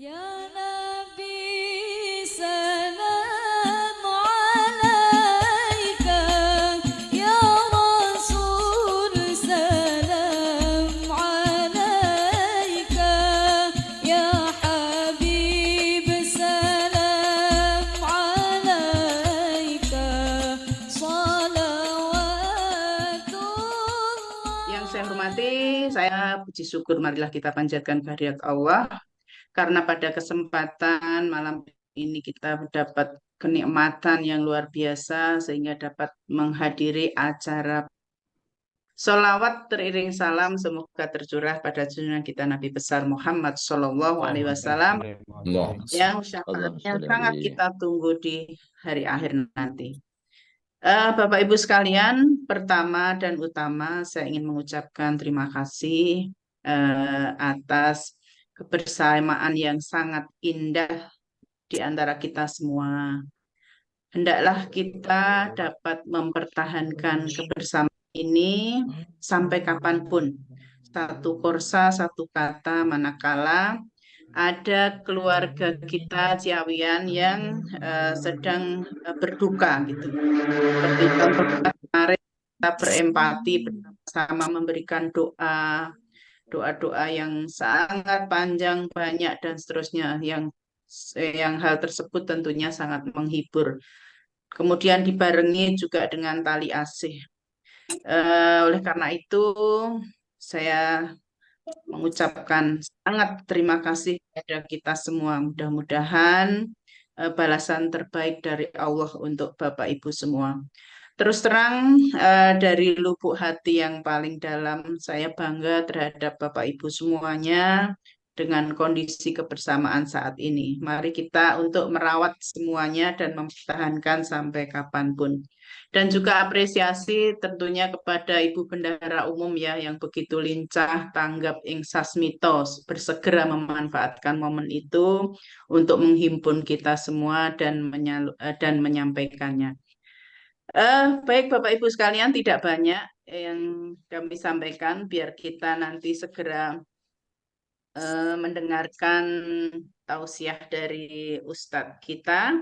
Ya Nabi salam alaika, Ya Rasul salam alaika, Ya Habib salam alaika, salawatullah. Yang saya hormati, saya puji syukur marilah kita panjatkan kehadirat Allah karena pada kesempatan malam ini kita mendapat kenikmatan yang luar biasa sehingga dapat menghadiri acara sholawat teriring salam semoga tercurah pada junjungan kita Nabi besar Muhammad Shallallahu Alaihi Wasallam Allahumma yang Allahumma yang sholli sangat alaihi. kita tunggu di hari akhir nanti. Bapak Ibu sekalian, pertama dan utama saya ingin mengucapkan terima kasih atas kebersamaan yang sangat indah di antara kita semua. Hendaklah kita dapat mempertahankan kebersamaan ini sampai kapanpun. Satu korsa, satu kata, manakala ada keluarga kita Ciawian yang sedang berduka gitu. Seperti contoh kemarin kita berempati bersama memberikan doa-doa yang sangat panjang, banyak dan seterusnya yang hal tersebut tentunya sangat menghibur. Kemudian dibarengi juga dengan tali asih. Oleh karena itu saya mengucapkan sangat terima kasih kepada kita semua. Mudah-mudahan balasan terbaik dari Allah untuk Bapak Ibu semua. Terus terang dari lubuk hati yang paling dalam saya bangga terhadap Bapak Ibu semuanya dengan kondisi kebersamaan saat ini. Mari kita untuk merawat semuanya dan mempertahankan sampai kapanpun. Dan juga apresiasi tentunya kepada Ibu Bendahara Umum ya yang begitu lincah tanggap ing sasmitos, bersegera memanfaatkan momen itu untuk menghimpun kita semua dan menyampaikannya. Baik Bapak Ibu sekalian, tidak banyak yang kami sampaikan biar kita nanti segera mendengarkan tausiah dari Ustadz kita.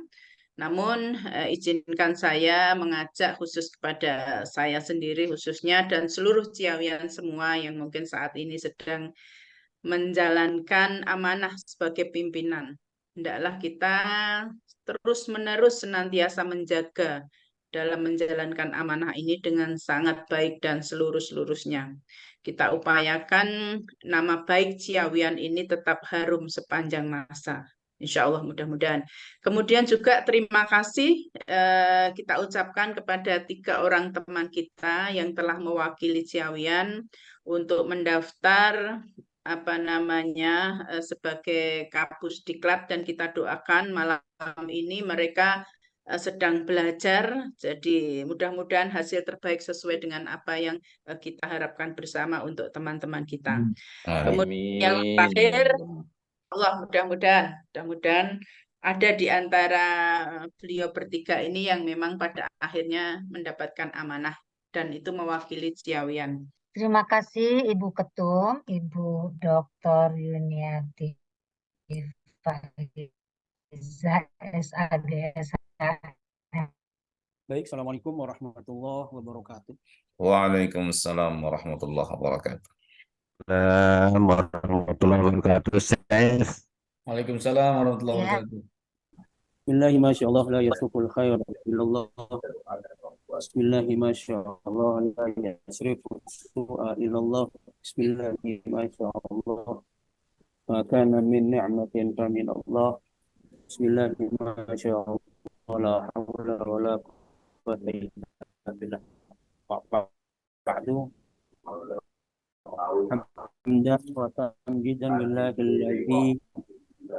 Namun izinkan saya mengajak khusus kepada saya sendiri khususnya dan seluruh Ciawian semua yang mungkin saat ini sedang menjalankan amanah sebagai pimpinan. Hendaklah kita terus-menerus senantiasa menjaga dalam menjalankan amanah ini dengan sangat baik dan seluruh-seluruhnya. Kita upayakan nama baik Ciawian ini tetap harum sepanjang masa. Insya Allah mudah-mudahan. Kemudian juga terima kasih kita ucapkan kepada 3 orang teman kita yang telah mewakili Ciawian untuk mendaftar sebagai Kapus Diklat dan kita doakan malam ini mereka sedang belajar, jadi mudah-mudahan hasil terbaik sesuai dengan apa yang kita harapkan bersama untuk teman-teman kita. Kemudian yang terakhir, Allah mudah-mudahan ada di antara beliau bertiga ini yang memang pada akhirnya mendapatkan amanah dan itu mewakili Ciawian. Terima kasih Ibu Ketum, Ibu Dr. Yuniati Faiza, SAG, Baik, Assalamualaikum warahmatullahi wabarakatuh. Waalaikumsalam warahmatullahi wabarakatuh. Warahmatullahi wabarakatuh. Waalaikumsalam warahmatullahi wabarakatuh. Bismillahi masyaallah la yasukul khair illallah. Bismillahi masyaallah la yasrifu su'a illallah. Bismillahi masyaallah ma kana min ni'matin fa min Allah. Bismillahi masyaallah la haula wa la quwwata illa billah. Ba'du hamdan wa tamjidan lillahi alladzi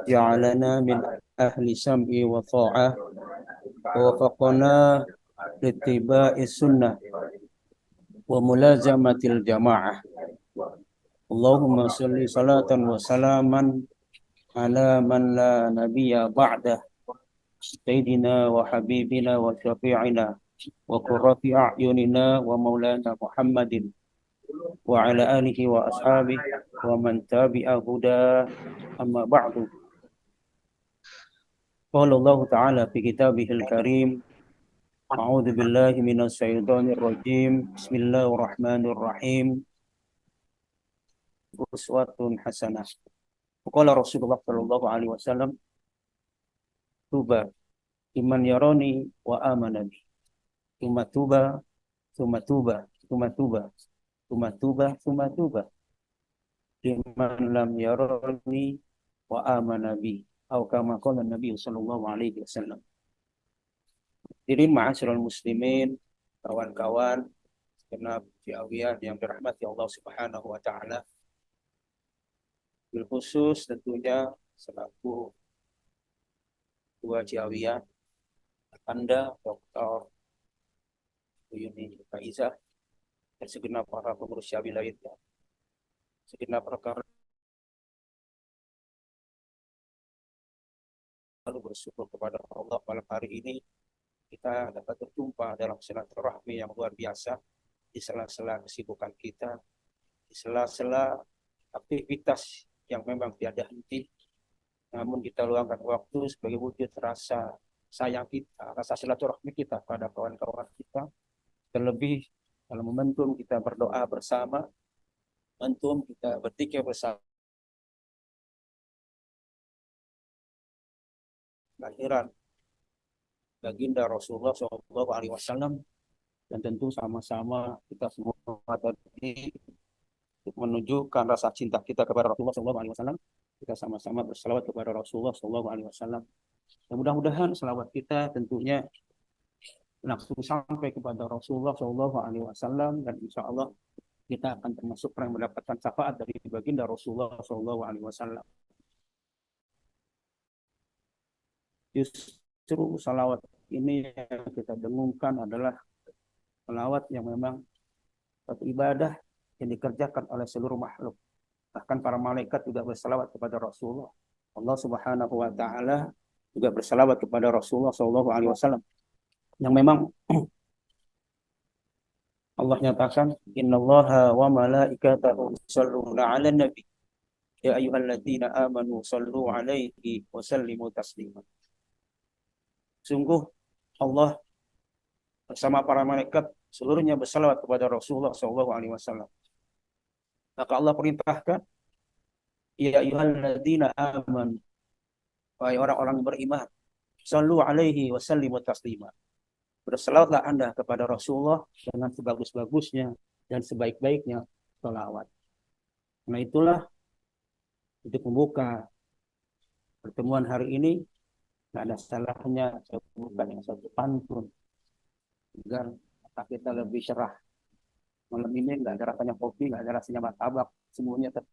ja'alana min ahli sam'i wa ta'ah wa wafaqana littiba'i sunnah wa mulazamatil jama'ah. Allahumma salli salatan wa salaman ala man la nabiyya ba'dah sayyidina wa habibina wa syafi'ina wa qurrati a'yunina wa maulana Muhammadin wa ala alihi wa ashabihi wa man tabi'a huda amma ba'du. Qala Allah Ta'ala fi kitabihil karim. A'udzu billahi minasy syaithanir rajim. Bismillahirrahmanirrahim. Uswatun hasanah. Qala Rasulullah sallallahu alaihi wasallam, tuba liman yarani wa amana bi. Tsumma tuba, tsumma tuba, tsumma tuba, tsumma tuba, tsumma tuba. Liman lam yarani wa amana bi. Atau kama qala Nabi sallallahu alaihi wasallam. Hadirin ma'asyiral muslimin, kawan-kawan segenap Ciawian yang dirahmati Allah Subhanahu wa taala. Bil khusus tentunya selaku Ketua Ciawian, Anda Dr. Yuni Faizah dan segenap para pengurus Ciawi lainnya. Segenap rekan lalu bersyukur kepada Allah pada hari ini kita dapat berjumpa dalam silaturahmi yang luar biasa di sela-sela kesibukan kita, di sela-sela aktivitas yang memang tiada henti, namun kita luangkan waktu sebagai wujud rasa sayang kita, rasa silaturahmi kita pada kawan-kawan kita, terlebih dalam momentum kita berdoa bersama, momentum kita berzikir bersama. Lahiran baginda Rasulullah SAW, dan tentu sama-sama kita semua tadi untuk menunjukkan rasa cinta kita kepada Rasulullah SAW, kita sama-sama berselawat kepada Rasulullah SAW. Dan mudah-mudahan selawat kita tentunya langsung sampai kepada Rasulullah SAW, dan insya Allah kita akan termasuk yang mendapatkan syafaat dari baginda Rasulullah SAW. Justru salawat ini yang kita dengungkan adalah salawat yang memang satu ibadah yang dikerjakan oleh seluruh makhluk. Bahkan para malaikat juga bersalawat kepada Rasulullah. Allah Subhanahu wa taala juga bersalawat kepada Rasulullah SAW. Yang memang Allah nyatakan, innallaha wa malaikatahu yusholluna 'alan nabi ya ayyuhalladzina amanu shallu 'alaihi wa sallimu taslima. Sungguh Allah bersama para malaikat seluruhnya bersalawat kepada Rasulullah SAW. Maka Allah perintahkan, ya ayyuhalladzina amanu, wahai orang-orang beriman, shallu 'alaihi wa sallimu taslima. Bersalawatlah Anda kepada Rasulullah dengan sebagus-bagusnya dan sebaik-baiknya salawat. Nah itulah untuk membuka pertemuan hari ini, nggak ada salahnya saya bukan yang satu pantun agar kita lebih cerah. Malam ini nggak ada rasanya kopi, nggak ada rasanya martabak, semuanya tetap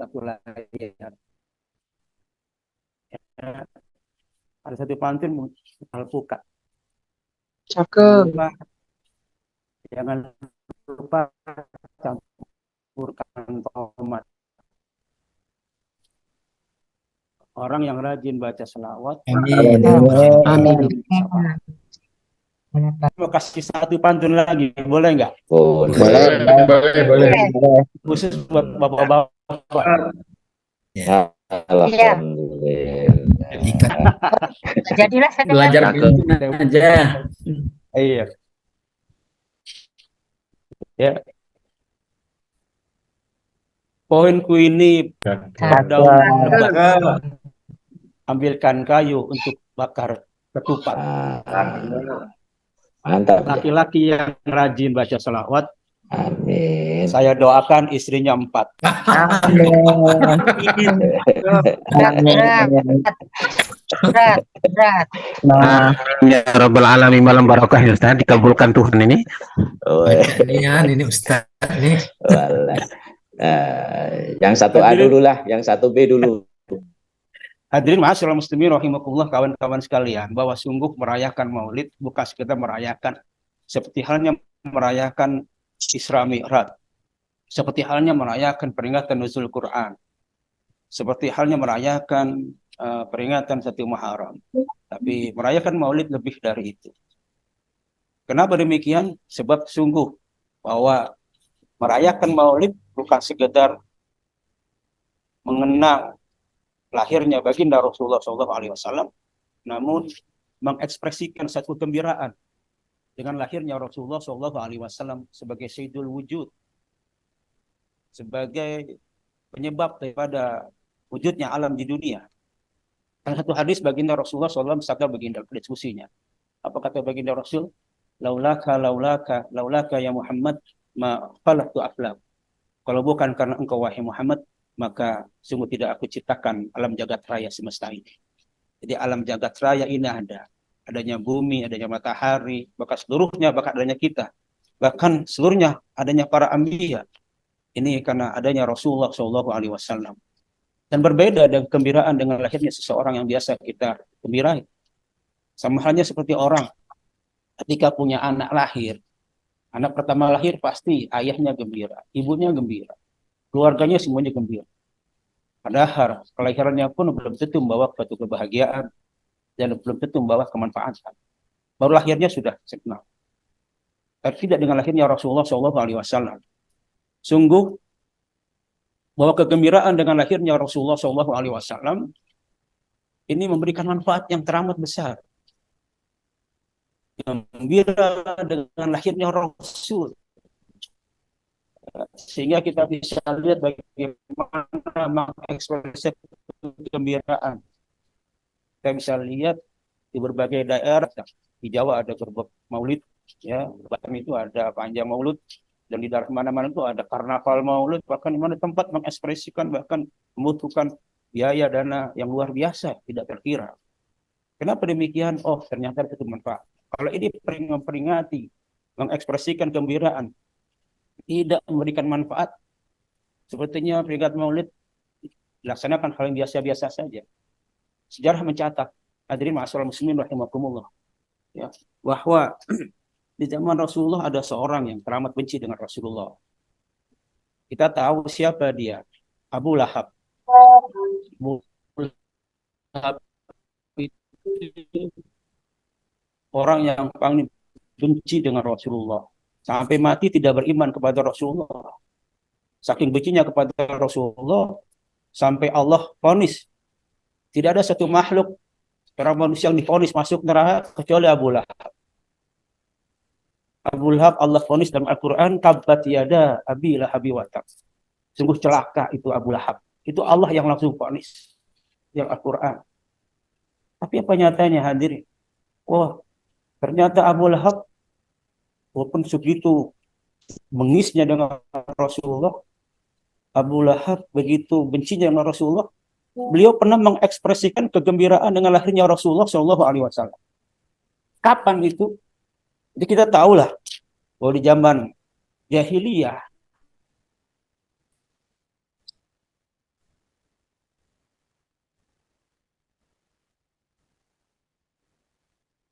satu layar. Ada satu pantun alpukat. Cakep. Jangan lupa campurkan tomat. Orang yang rajin baca selawat. Amin. Amin. Mau kasih satu pantun lagi, boleh nggak? Boleh. Khusus buat bapak-bapak. Ya. Alhamdulillah. Jadilah saya Belajar aja. Iya. Ya. Poinku ini berdaun lebat. Ambilkan kayu untuk bakar ketupat. Mantap. Laki-laki yang rajin baca selawat, Amin. saya doakan istrinya 4. berat. Ya Rabbal Alamin, malam barokah ya Ustaz, dikabulkan Tuhan ini. Ini Ustaz nih. Yang satu A dulu lah, yang satu B dulu. Hadirin ma'asyiral muslimin rahimakumullah, kawan-kawan sekalian, bahwa sungguh merayakan Maulid bukan sekedar merayakan, seperti halnya merayakan Isra Mi'raj, seperti halnya merayakan peringatan nuzul Quran, seperti halnya merayakan peringatan 1 Muharram. Tapi merayakan Maulid lebih dari itu. Kenapa demikian? Sebab sungguh bahwa merayakan Maulid bukan sekedar mengenang lahirnya baginda Rasulullah SAW, namun mengekspresikan satu kegembiraan dengan lahirnya Rasulullah SAW sebagai Sayyidul Wujud, sebagai penyebab daripada wujudnya alam di dunia. Dalam satu hadis baginda Rasulullah SAW sabda baginda diskusinya. Apa kata baginda Rasul? Laulaka ya Muhammad ma khalaqtu aflak. Kalau bukan karena engkau wahai Muhammad, maka sungguh tidak aku ciptakan alam jagat raya semesta ini. Jadi alam jagat raya ini adanya bumi, adanya matahari, bahkan seluruhnya, bahkan adanya kita, bahkan seluruhnya adanya para anbiya. Ini karena adanya Rasulullah SAW. Dan berbeda dengan kegembiraan dengan lahirnya seseorang yang biasa kita gembirain. Sama halnya seperti orang ketika punya anak lahir. Anak pertama lahir pasti ayahnya gembira, ibunya gembira, keluarganya semuanya gembira. Padahal kelahirannya pun belum tentu membawa suatu kebahagiaan dan belum tentu membawa kemanfaatan. Baru lahirnya sudah senang. Tapi tidak dengan lahirnya Rasulullah SAW. Sungguh bahwa kegembiraan dengan lahirnya Rasulullah SAW ini memberikan manfaat yang teramat besar. Gembira dengan lahirnya Rasul, sehingga kita bisa lihat bagaimana mengekspresi kegembiraan. Kita bisa lihat di berbagai daerah. Di Jawa ada gerbek maulid, ya, bahkan itu ada panjang maulid, dan di daerah mana-mana itu ada karnaval maulid, bahkan di mana tempat mengekspresikan bahkan membutuhkan biaya dana yang luar biasa, tidak terkira. Kenapa demikian? Oh, ternyata itu manfaat. Kalau ini memperingati, mengekspresikan kegembiraan, tidak memberikan manfaat, sepertinya peringatan maulid dilaksanakan hal yang biasa-biasa saja. Sejarah mencatat, hadirin ma'asyiral muslimin rahimakumullah, ya, bahwa di zaman Rasulullah ada seorang yang teramat benci dengan Rasulullah. Kita tahu siapa dia, Abu Lahab. Abu Lahab itu orang yang paling benci dengan Rasulullah. Sampai mati tidak beriman kepada Rasulullah. Saking bencinya kepada Rasulullah, sampai Allah vonis. Tidak ada satu makhluk, orang manusia yang divonis masuk neraka, kecuali Abu Lahab. Abu Lahab Allah vonis dalam Al-Quran, tabbat yada abi lahabi wa tab. Sungguh celaka itu Abu Lahab. Itu Allah yang langsung vonis. Yang Al-Quran. Tapi apa nyatanya hadirin? Wah, ternyata Abu Lahab walaupun segitu mengisnya dengan Rasulullah, Abu Lahab begitu bencinya dengan Rasulullah, beliau pernah mengekspresikan kegembiraan dengan lahirnya Rasulullah SAW. Kapan itu? Jadi kita tahulah bahwa di zaman jahiliyah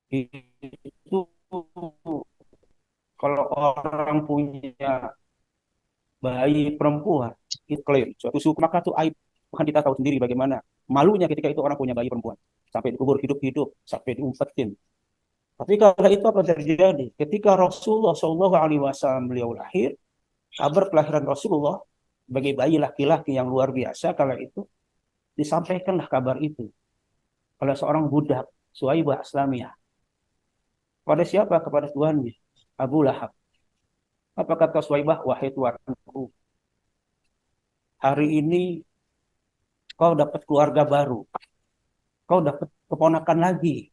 itu kalau orang punya bayi perempuan itu klaim suatu suku, maka itu aib. Bahkan kita tahu sendiri bagaimana malunya ketika itu orang punya bayi perempuan sampai dikubur hidup-hidup, sampai diumpetin. Tapi kala itu apa terjadi? Ketika Rasulullah SAW beliau lahir, kabar kelahiran Rasulullah sebagai bayi laki-laki yang luar biasa, kala itu disampaikanlah kabar itu oleh seorang budak Suwaibah Aslamiyah. Pada siapa? Kepada tuannya, Abu Lahab. Apa kata Suwaibah? Wahai tuanku, hari ini kau dapat keluarga baru, kau dapat keponakan lagi.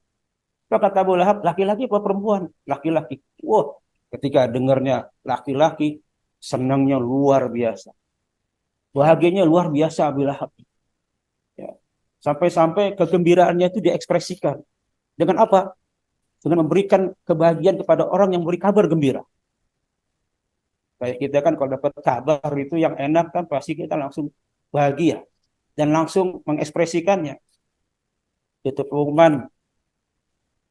Apa kata Abu Lahab? Laki-laki apa perempuan? Laki-laki. Wah, ketika dengarnya laki-laki, senangnya luar biasa, bahagianya luar biasa Abu Lahab. Ya. Sampai-sampai kegembiraannya itu diekspresikan dengan apa? Dengan memberikan kebahagiaan kepada orang yang memberi kabar gembira. Kayak kita kan kalau dapat kabar itu yang enak kan pasti kita langsung bahagia dan langsung mengekspresikannya. Itu pengumuman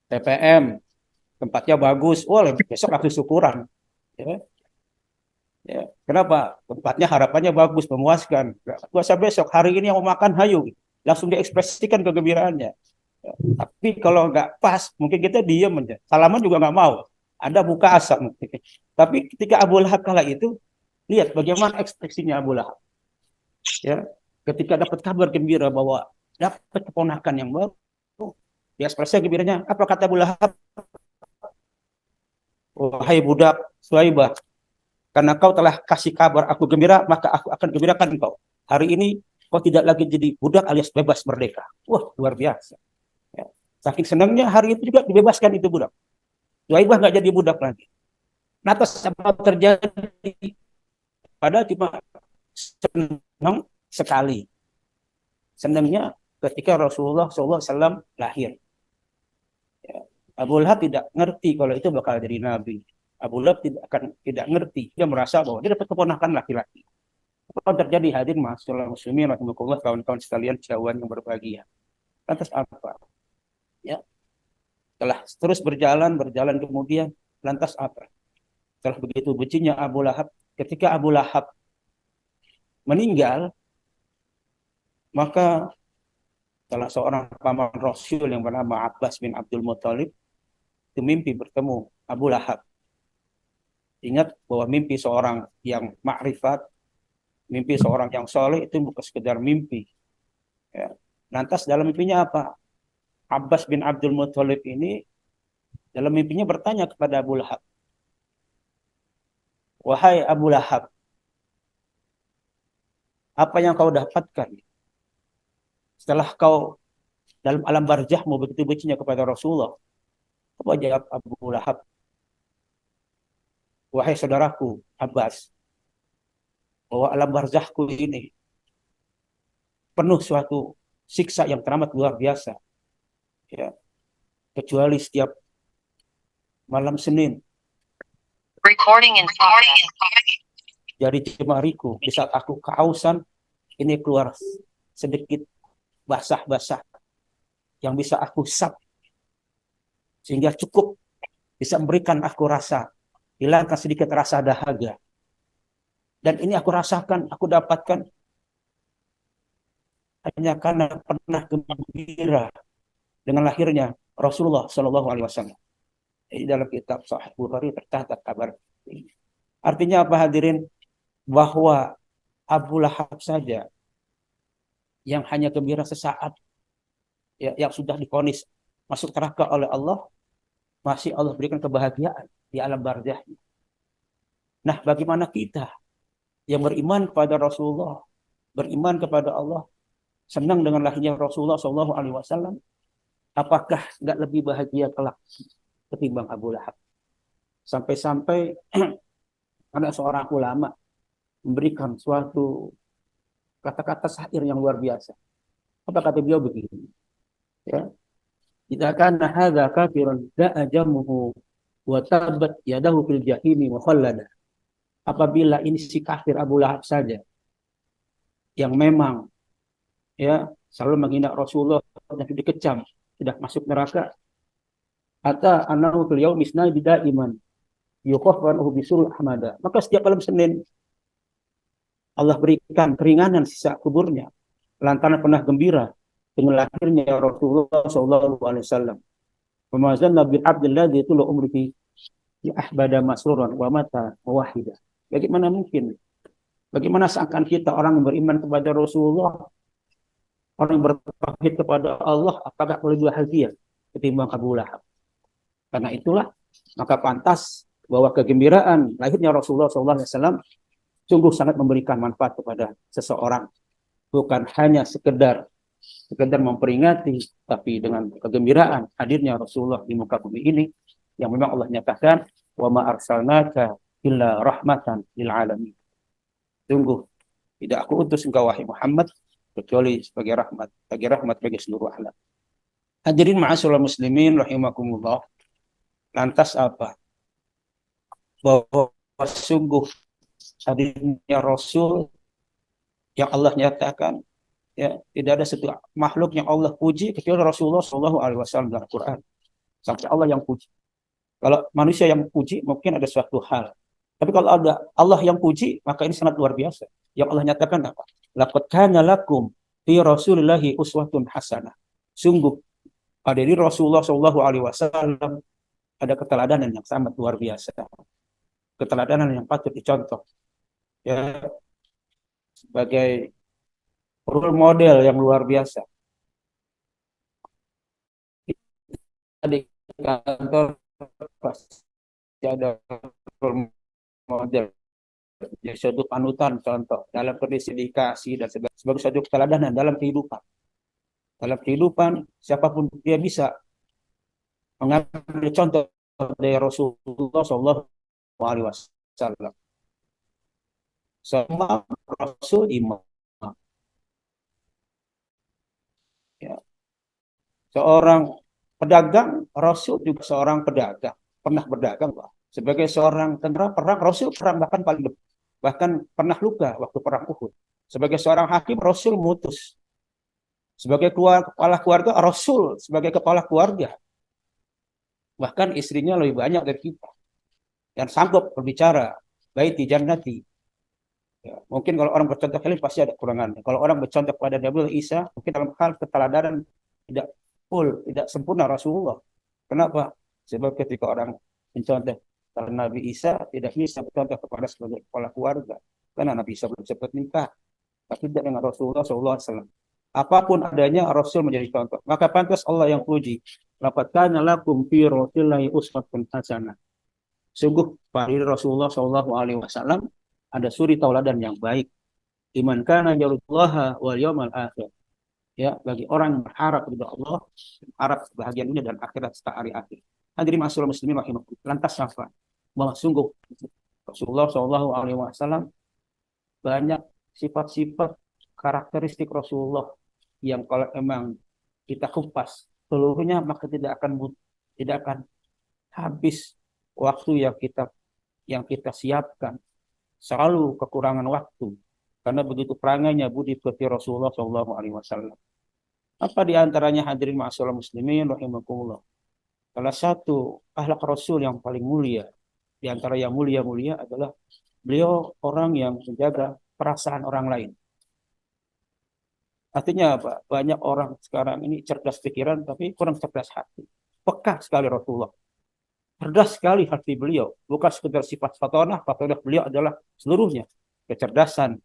TPM, tempatnya bagus, wah besok langsung syukuran. Ya. Ya. Kenapa? Tempatnya harapannya bagus, memuaskan. Puasa besok, hari ini yang mau makan, hayu. Langsung diekspresikan kegembiraannya. Ya. Tapi kalau nggak pas, mungkin kita diam aja. Salaman juga nggak mau. Ada buka asap. Tapi ketika Abu Lahab kala itu, lihat bagaimana ekspresinya Abu Lahab. Ya. Ketika dapat kabar gembira bahwa dapat keponakan yang baru. Dia ekspresi gembiranya. Apa kata Abu Lahab? Wahai budak Suhaibah, karena kau telah kasih kabar aku gembira, maka aku akan gembirakan engkau. Hari ini kau tidak lagi jadi budak alias bebas merdeka. Wah, luar biasa. Ya. Saking senangnya hari itu juga dibebaskan itu budak. Suhaibah nggak jadi budak lagi. Nah, atas apa terjadi? Padahal cuma senang sekali. Senangnya ketika Rasulullah SAW lahir. Ya. Abu Lahab tidak ngerti kalau itu bakal jadi nabi. Abu Lahab tidak ngerti. Dia merasa bahwa dia dapat keponakan laki-laki. Apa yang terjadi hadir masyaallah muslimin rahimakumullah, kawan-kawan sekalian jauhan yang berbahagia. Lantas apa? Ya. Telah terus berjalan kemudian lantas apa? Setelah begitu bencinya Abu Lahab, ketika Abu Lahab meninggal, maka salah seorang paman Rasul yang bernama Abbas bin Abdul Muthalib itu mimpi bertemu Abu Lahab. Ingat bahwa mimpi seorang yang makrifat, mimpi seorang yang soleh itu bukan sekedar mimpi. Ya. Lantas dalam mimpinya apa? Abbas bin Abdul Muthalib ini dalam mimpinya bertanya kepada Abu Lahab, wahai Abu Lahab, apa yang kau dapatkan setelah kau dalam alam barzahmu begitu bencinya kepada Rasulullah? Apa jawab Abu Lahab? Wahai saudaraku Abbas, bahwa alam barzahku ini penuh suatu siksa yang teramat luar biasa. Ya. Kecuali setiap malam Senin dari jemariku di saat aku kehausan ini keluar sedikit basah-basah yang bisa aku sap sehingga cukup bisa memberikan aku rasa, hilangkan sedikit rasa dahaga. Dan ini aku rasakan, aku dapatkan hanya karena pernah gembira dengan lahirnya Rasulullah Shallallahu Alaihi Wasallam. Di dalam kitab Sahih Bukhari tercatat kabar ini. Artinya apa hadirin? Bahwa Abu Lahab saja yang hanya gembira sesaat, ya, yang sudah divonis masuk neraka oleh Allah, masih Allah berikan kebahagiaan di alam barzah. Nah, bagaimana kita yang beriman kepada Rasulullah, beriman kepada Allah, senang dengan lahirnya Rasulullah Shallallahu Alaihi Wasallam, apakah nggak lebih bahagia kelak ketimbang Abu Lahab? Sampai-sampai ada seorang ulama memberikan suatu kata-kata syair yang luar biasa. Apa kata beliau begini? Ya, idza kana hadza kafiran da'a jamuhu wa tabat yadahu fil jahimi mukhallada. Apabila ini si kafir Abu Lahab saja yang memang ya selalu menghina Rasulullah dan dikecam sudah masuk neraka, ata anahu fil yaumi isnai bidaiman yukhaffaru bisul ahmada, maka setiap malam Senin Allah berikan keringanan sisa kuburnya lantaran pernah gembira dengan lahirnya Rasulullah sallallahu alaihi wasallam. Pemazan Nabi Abdullah itu lo umrihi ya ahbada masruran wa mata wahida. Bagaimana mungkin? Bagaimana seakan kita orang yang beriman kepada Rasulullah, orang yang bertauhid kepada Allah, apakah lebih bahagia ketimbang Abu Lahab? Karena itulah maka pantas bahwa kegembiraan lahirnya Rasulullah SAW sungguh sangat memberikan manfaat kepada seseorang, bukan hanya sekedar memperingati, tapi dengan kegembiraan hadirnya Rasulullah di muka bumi ini yang memang Allah nyatakan wa ma arsalnaka illa rahmatan lil alamin. Sungguh tidak aku utus engkau wahai Muhammad kecuali sebagai rahmat bagi seluruh alam. Hadirin ma'asyiral muslimin rahimakumullah. Lantas apa? Bahwa sungguh hadirnya Rasul yang Allah nyatakan, ya, tidak ada satu makhluk yang Allah puji kecuali Rasulullah Shallallahu Alaihi Wasallam dalam Quran. Sampai Allah yang puji. Kalau manusia yang puji mungkin ada suatu hal, tapi kalau ada Allah yang puji maka ini sangat luar biasa. Yang Allah nyatakan apa? Laqad kana lakum fi Rasulillahi uswatun hasanah. Sungguh pada diri Rasulullah Shallallahu Alaihi Wasallam ada keteladanan yang sangat luar biasa. Keteladanan yang patut dicontoh. Ya, sebagai role model yang luar biasa. di kantor pasti ada role model, jadi suatu panutan contoh dalam kondisi dikasih dan sebagai suatu keteladanan dalam kehidupan. Dalam kehidupan siapapun dia bisa mengambil contoh dari Rasulullah Shallallahu Alaihi Wasallam. Semua Rasul imam. Ya. Seorang pedagang, Rasul juga seorang pedagang, pernah berdagang, Pak. Sebagai seorang tentara perang, Rasul perang bahkan pernah luka waktu perang Uhud. Sebagai seorang hakim, Rasul mutus. Sebagai kepala keluarga, Rasul sebagai kepala keluarga. Bahkan istrinya lebih banyak dari kita. Dan sanggup berbicara, baiti jannati. Ya, mungkin kalau orang bercontoh kalian pasti ada kurangannya. Kalau orang bercontoh pada Nabi Isa, mungkin dalam hal keteladanan tidak full, tidak sempurna Rasulullah. Kenapa? Sebab ketika orang mencontoh Nabi Isa, tidak bisa bercontoh kepada sebagai kepala keluarga. Karena Nabi Isa belum sempat nikah. Tapi tidak dengan Rasulullah SAW. Apapun adanya, Rasul menjadi contoh. Maka pantas Allah yang puji. Laqad kana lakum fi Rasulillahi uswatun hasanah. Sungguh pada Rasulullah SAW ada suri tauladan yang baik. Iman kana yarjullaha wal yawmal akhir. Ya, bagi orang yang berharap kepada Allah, berharap kebahagiaan dunia dan akhirat serta hari akhir. Hadirin ma'asyiral muslimin rahimakumullah. Lantas apa? Bahwa sungguh Rasulullah SAW banyak sifat-sifat karakteristik Rasulullah yang kalau memang kita kupas seluruhnya maka tidak akan habis waktu yang kita siapkan. Selalu kekurangan waktu karena begitu perangainya budi pekerti Rasulullah SAW. Apa di antaranya hadirin ma'asyiral muslimin rahimakumullah. Salah satu akhlak Rasul yang paling mulia di antara yang mulia-mulia adalah beliau orang yang menjaga perasaan orang lain. Artinya apa? Banyak orang sekarang ini cerdas pikiran tapi kurang cerdas hati. Peka sekali Rasulullah. Cerdas sekali hati beliau. Bukan sekedar sifat fatonah beliau adalah seluruhnya. Kecerdasan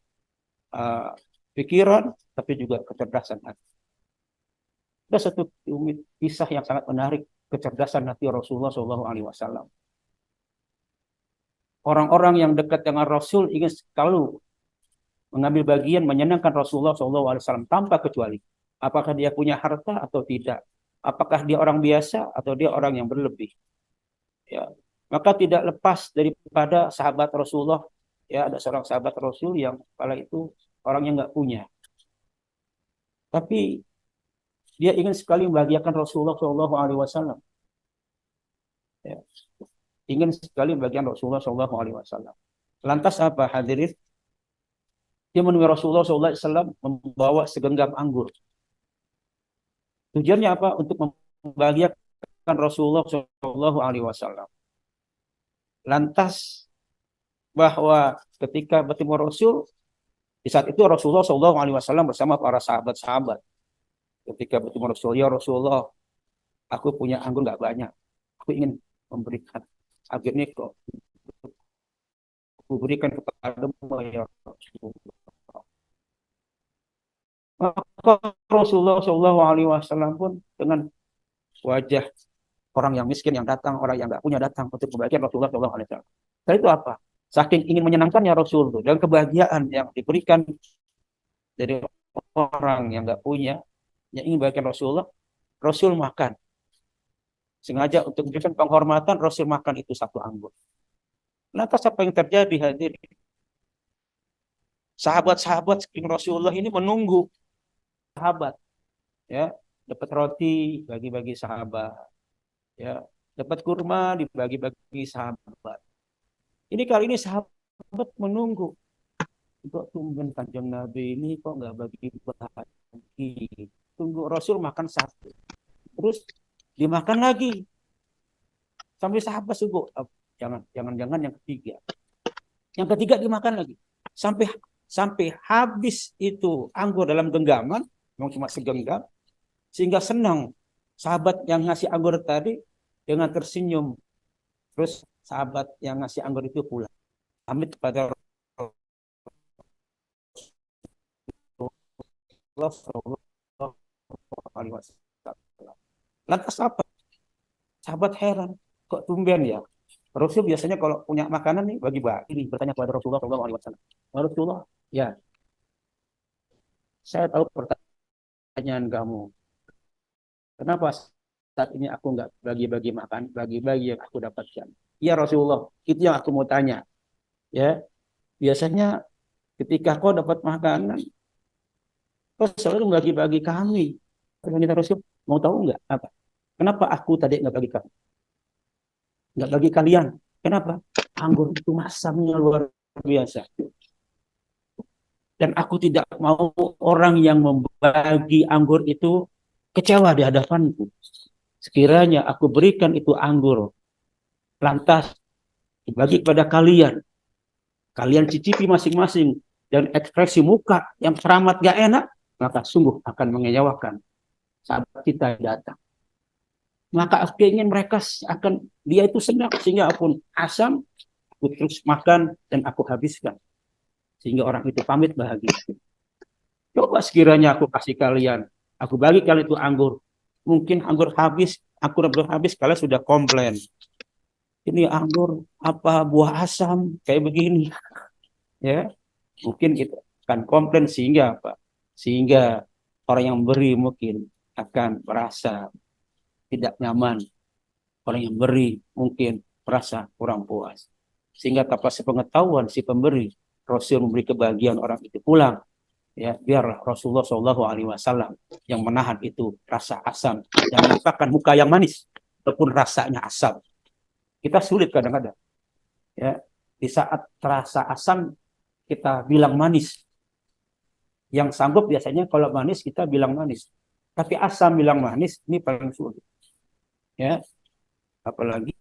pikiran, tapi juga kecerdasan hati. Ada satu kisah yang sangat menarik, kecerdasan hati Rasulullah SAW. Orang-orang yang dekat dengan Rasul ingin selalu mengambil bagian menyenangkan Rasulullah SAW tanpa kecuali. Apakah dia punya harta atau tidak? Apakah dia orang biasa atau dia orang yang berlebih? Ya, maka tidak lepas daripada sahabat Rasulullah. Ya, ada seorang sahabat Rasul yang kala itu orang yang nggak punya. Tapi dia ingin sekali membahagiakan Rasulullah SAW. Ya, ingin sekali membahagiakan Rasulullah SAW. Lantas apa hadirin? Dia menemui Rasulullah SAW membawa segenggam anggur. Tujuannya apa? Untuk membahagiakan Rasulullah SAW. Lantas bahwa ketika bertemu Rasul, di saat itu Rasulullah SAW bersama para sahabat-sahabat. Ketika bertemu Rasul, ya Rasulullah, aku punya anggur nggak banyak. Aku ingin memberikan anggur ini kok. Aku berikan kepadamu ya Rasulullah. Maka Rasulullah SAW pun dengan wajah orang yang miskin yang datang, orang yang nggak punya datang untuk kebahagiaan Rasulullah SAW. Setelah itu apa? Saking ingin menyenangkannya Rasul itu dan kebahagiaan yang diberikan dari orang yang nggak punya, yang ingin bahagian Rasulullah, Rasul makan. Sengaja untuk memberikan penghormatan, Rasul makan itu satu anggur. Lantas apa yang terjadi hadirin? Sahabat-sahabat sekeliling Rasulullah ini menunggu sahabat, ya, dapat roti bagi-bagi sahabat, ya, dapat kurma dibagi-bagi sahabat. Ini kali ini sahabat menunggu. Kok tumben Kanjeng Nabi ini kok nggak bagi-bagi? Tunggu Rasul makan satu, terus dimakan lagi. Sampai sahabat sungguh, jangan yang ketiga. Yang ketiga dimakan lagi. Sampai habis itu anggur dalam genggaman, memang cuma segenggam, sehingga senang sahabat yang ngasih anggur tadi dengan tersenyum. Terus sahabat yang ngasih anggur itu pulang. Pamit kepada Rasulullah. Lantas apa? sahabat heran, kok tumben ya? Rasul biasanya kalau punya makanan nih bagi-bagi nih, bertanya kepada Rasulullah SAW. "Ya Rasulullah, ya saya tahu pertanyaan kamu. Kenapa saat ini aku nggak bagi-bagi makan, bagi-bagi yang aku dapatkan? Ya Rasulullah, itu yang aku mau tanya. Ya, biasanya ketika kau dapat makanan, kau selalu bagi-bagi kami. Kalau kita Rasul, mau tahu nggak apa? Kenapa aku tadi nggak bagi kamu? Nggak bagi kalian? Kenapa? Anggur itu masamnya luar biasa. Dan aku tidak mau orang yang membagi anggur itu kecewa di hadapanku. Sekiranya aku berikan itu anggur, lantas dibagi kepada kalian. Kalian cicipi masing-masing dan ekspresi muka yang teramat gak enak, maka sungguh akan mengecewakan sahabat kita yang datang. Maka aku ingin mereka akan, dia itu senang, sehingga pun asam, aku terus makan dan aku habiskan. Sehingga orang itu pamit bahagia. Coba sekiranya aku kasih kalian, aku bagi kalian itu anggur. Mungkin anggur habis, aku belum habis, kalian sudah komplain. Ini anggur apa buah asam kayak begini. Ya, mungkin kita akan komplain sehingga apa? Sehingga orang yang beri mungkin akan merasa tidak nyaman. Orang yang beri mungkin merasa kurang puas. Sehingga tanpa sepengetahuan si pemberi, Rasul memberi kebahagiaan orang itu pulang. Ya, biarlah Rasulullah SAW yang menahan itu rasa asam dan menampakkan muka yang manis walaupun rasanya asam. Kita sulit kadang-kadang. Ya, di saat terasa asam kita bilang manis. Yang sanggup biasanya kalau manis kita bilang manis. Tapi asam bilang manis ini paling sulit. Ya, apalagi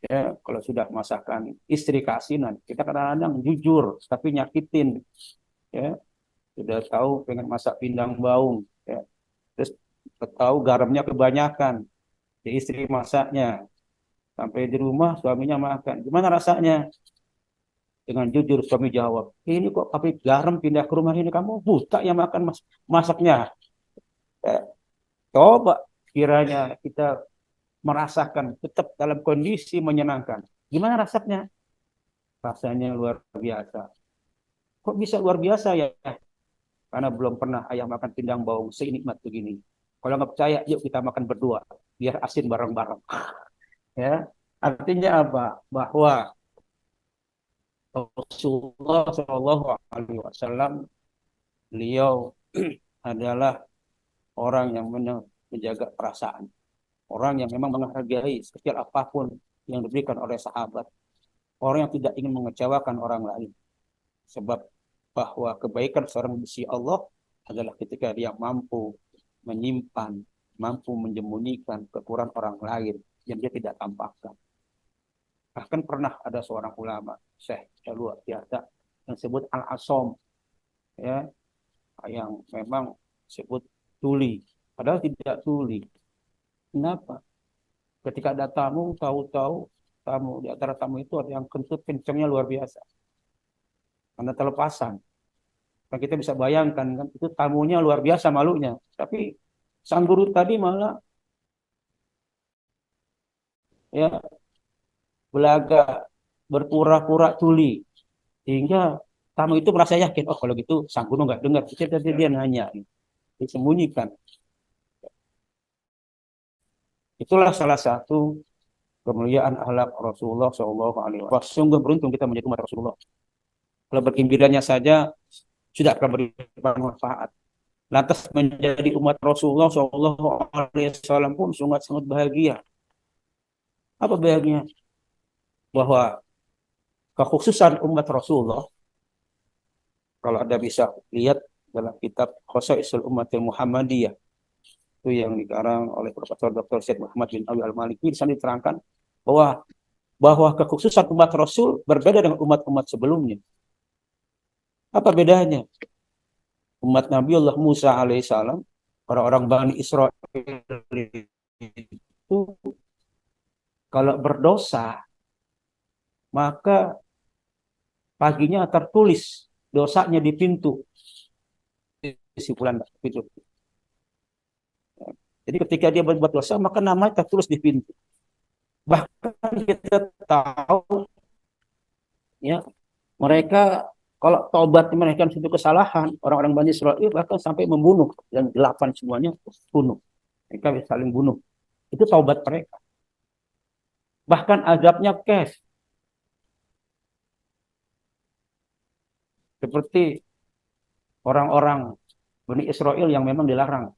ya kalau sudah masakan istri keasinan, kita kadang-kadang jujur tapi nyakitin. Ya, sudah tahu pengen masak pindang baung, ya. Terus tahu garamnya kebanyakan, si istri masaknya. Sampai di rumah suaminya makan. Gimana rasanya? Dengan jujur suami jawab, ini kok tapi garam pindah ke rumah ini, kamu buta yang makan masaknya. Ya, coba kiranya kita merasakan tetap dalam kondisi menyenangkan. Gimana rasanya? Rasanya luar biasa. Kok bisa luar biasa ya? Karena belum pernah ayah makan pindang baung senikmat begini. Kalau nggak percaya, yuk kita makan berdua, biar asin bareng-bareng. Ya, artinya apa? Bahwa Rasulullah SAW, beliau adalah orang yang menjaga perasaan. Orang yang memang menghargai sekecil apapun yang diberikan oleh sahabat. Orang yang tidak ingin mengecewakan orang lain. Sebab bahwa kebaikan seorang bisi Allah adalah ketika dia mampu menyimpan, mampu menyembunyikan kekurangan orang lain yang dia tidak tampakkan. Bahkan pernah ada seorang ulama, Syekh yang luar biasa, yang disebut Al-Asom, ya, yang memang disebut tuli, padahal tidak tuli. Kenapa? Ketika ada tamu, tahu-tahu tamu di antara tamu itu ada yang kentut kencangnya luar biasa, karena terlepasan. Kan kita bisa bayangkan kan, itu tamunya luar biasa malunya, tapi sang guru tadi malah ya belaga berpura-pura tuli, sehingga tamu itu merasa yakin, oh kalau gitu sang guru nggak dengar, dia nanya, disembunyikan. Itulah salah satu kemuliaan akhlak Rasulullah SAW. Sungguh beruntung kita menjadi umat Rasulullah. Kalau bergembiranya saja sudah akan bermanfaat. Lantas menjadi umat Rasulullah SAW pun sangat bahagia. Apa bahagia? Bahwa kekhususan umat Rasulullah, kalau Anda bisa lihat dalam kitab Khosaisul Ummatil Muhammadiyah, itu yang dikarang oleh Profesor Dr. Syed Muhammad bin Ali Al-Maliki, di sana diterangkan bahwa kekhususan umat Rasul berbeda dengan umat-umat sebelumnya. Apa bedanya? Umat Nabiullah Musa alaihissalam, orang-orang Bani Israel itu kalau berdosa, maka paginya tertulis dosanya di pintu. Kesimpulan pintu. Jadi ketika dia berbuat dosa, maka namanya tertulis di pintu. Bahkan kita tahu ya mereka kalau taubat mereka suatu kesalahan, orang-orang Bani Israel bahkan sampai membunuh dan 8 semuanya bunuh. Mereka saling bunuh. Itu taubat mereka. Bahkan azabnya kes. Seperti orang-orang Bani Israel yang memang dilarang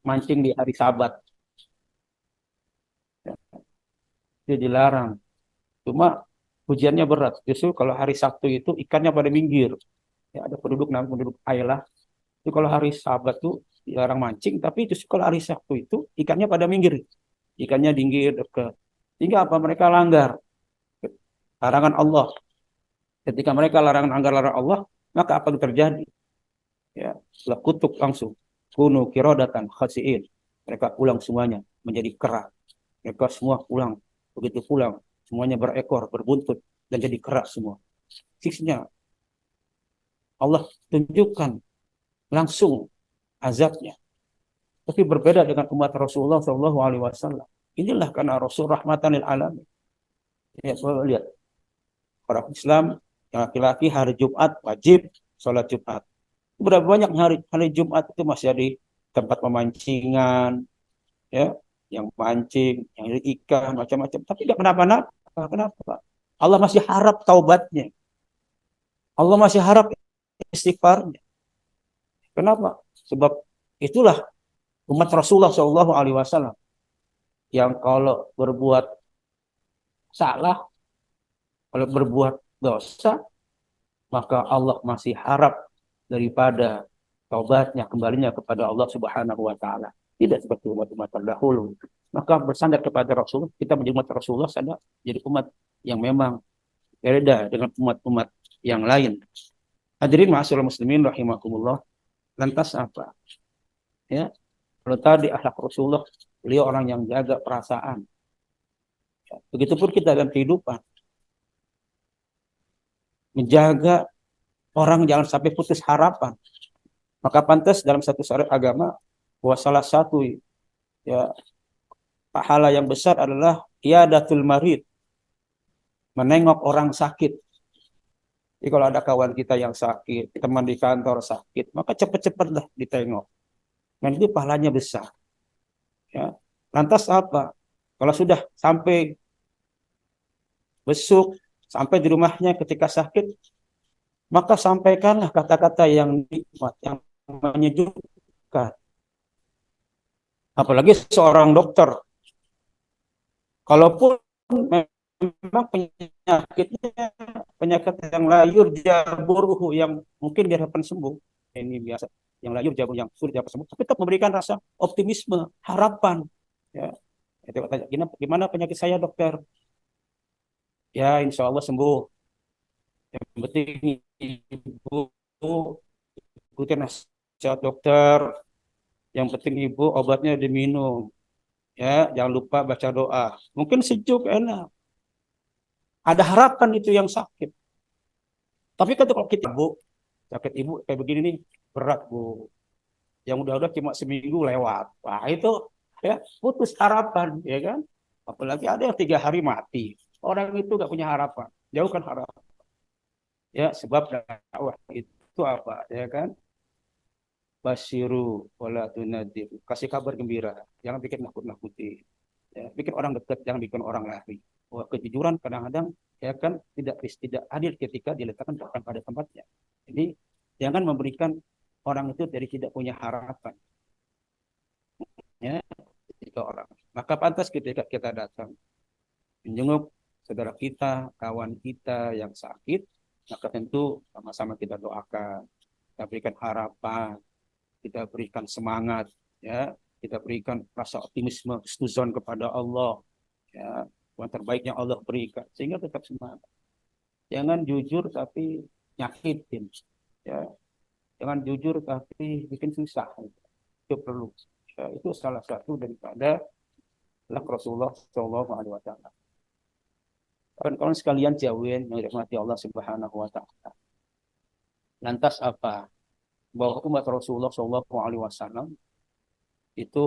mancing di hari Sabat. Dia dilarang. Cuma ujiannya berat. Justru kalau hari Sabtu itu ikannya pada minggir. Ya, ada penduduk namanya penduduk Ailah. Itu kalau hari Sabat tuh dilarang mancing, tapi justru kalau hari Sabtu itu ikannya pada minggir. Ikannya minggir ke. Sehingga apa? Mereka langgar larangan Allah. Ketika mereka langgar Allah, maka apa yang terjadi? Ya, kutuk langsung. Kunu kirodatan khasiin. Mereka pulang semuanya menjadi kera. Mereka semua pulang. Begitu pulang, semuanya berekor, berbuntut, dan jadi kera semua. Siksanya Allah tunjukkan langsung azabnya. Tapi berbeda dengan umat Rasulullah SAW. Inilah karena Rasul rahmatan lil alamin. Ya, lihat orang Islam yang laki-laki hari Jumat wajib sholat Jumat. Berapa banyak hari Jumat itu masih ada di tempat pemancingan, ya, yang mancing, yang ikan, macam-macam. Tapi tidak kenapa-napa. Kenapa? Allah masih harap taubatnya. Allah masih harap istighfarnya. Kenapa? Sebab itulah umat Rasulullah SAW yang kalau berbuat salah, kalau berbuat dosa, maka Allah masih harap daripada taubatnya, kembalinya kepada Allah Subhanahu wa taala. Tidak seperti umat-umat terdahulu. Maka bersandar kepada Rasul, kita menjadi umat Rasulullah, sadar jadi umat yang memang berbeda dengan umat-umat yang lain. Hadirin ma'asyiral muslimin rahimakumullah. Lantas apa? Ya, kalau tadi akhlak Rasulullah, beliau orang yang jaga perasaan. Ya, begitupun kita dalam kehidupan. Menjaga orang jangan sampai putus harapan. Maka pantas dalam satu syariat agama bahwa salah satu ya pahala yang besar adalah iyadatul marid, menengok orang sakit. Jadi kalau ada kawan kita yang sakit, teman di kantor sakit, maka cepat-cepatlah ditengok. Dan itu pahalanya besar. Ya. Lantas apa? Kalau sudah sampai besuk, sampai di rumahnya ketika sakit, maka sampaikanlah kata-kata yang nikmat, yang menyejukkan. Apalagi seorang dokter. Kalaupun memang penyakit yang layur jaburuhu yang mungkin dia akan sembuh. Ini biasa. Yang layur jabur yang sulit dapat sembuh. Tapi tetap memberikan rasa optimisme, harapan. Ya. Tanya, gimana penyakit saya dokter? Ya insya Allah sembuh. Yang penting ibu ikuti nasihat dokter. Yang penting ibu obatnya diminum. Ya, jangan lupa baca doa. Mungkin sejuk enak. Ada harapan itu yang sakit. Tapi kan kalau kita bu, sakit ibu kayak begini nih berat bu. Yang udah-udah cuma seminggu lewat. Wah itu ya putus harapan, ya kan? Apalagi ada yang 3 hari mati. Orang itu gak punya harapan. Jauhkan harapan. Ya, sebab dakwah itu apa? Ya kan? Basyiru wala tunadir. Kasih kabar gembira. Jangan bikin nakut-nakuti. Ya, bikin orang dekat, jangan bikin orang lari. Bahwa kejujuran kadang-kadang ya kan tidak adil ketika diletakkan pada tempatnya. Jadi jangan memberikan orang itu dari tidak punya harapan. Ya, ketika orang. Maka pantas ketika kita datang menjenguk saudara kita, kawan kita yang sakit, maka tentu sama-sama kita doakan, kita berikan harapan, kita berikan semangat, ya, kita berikan rasa optimisme, husnuzon kepada Allah, ya, yang terbaiknya Allah berikan, sehingga tetap semangat. Jangan jujur tapi nyakitin, ya, jangan jujur tapi bikin susah, itu perlu. Ya, itu salah satu daripada Rasulullah Shallallahu Alaihi Wasallam. Kawan-kawan sekalian jauhin yang dirahmati Allah Subhanahu Wa Taala. Lantas apa? Bahwa umat Rasulullah SAW itu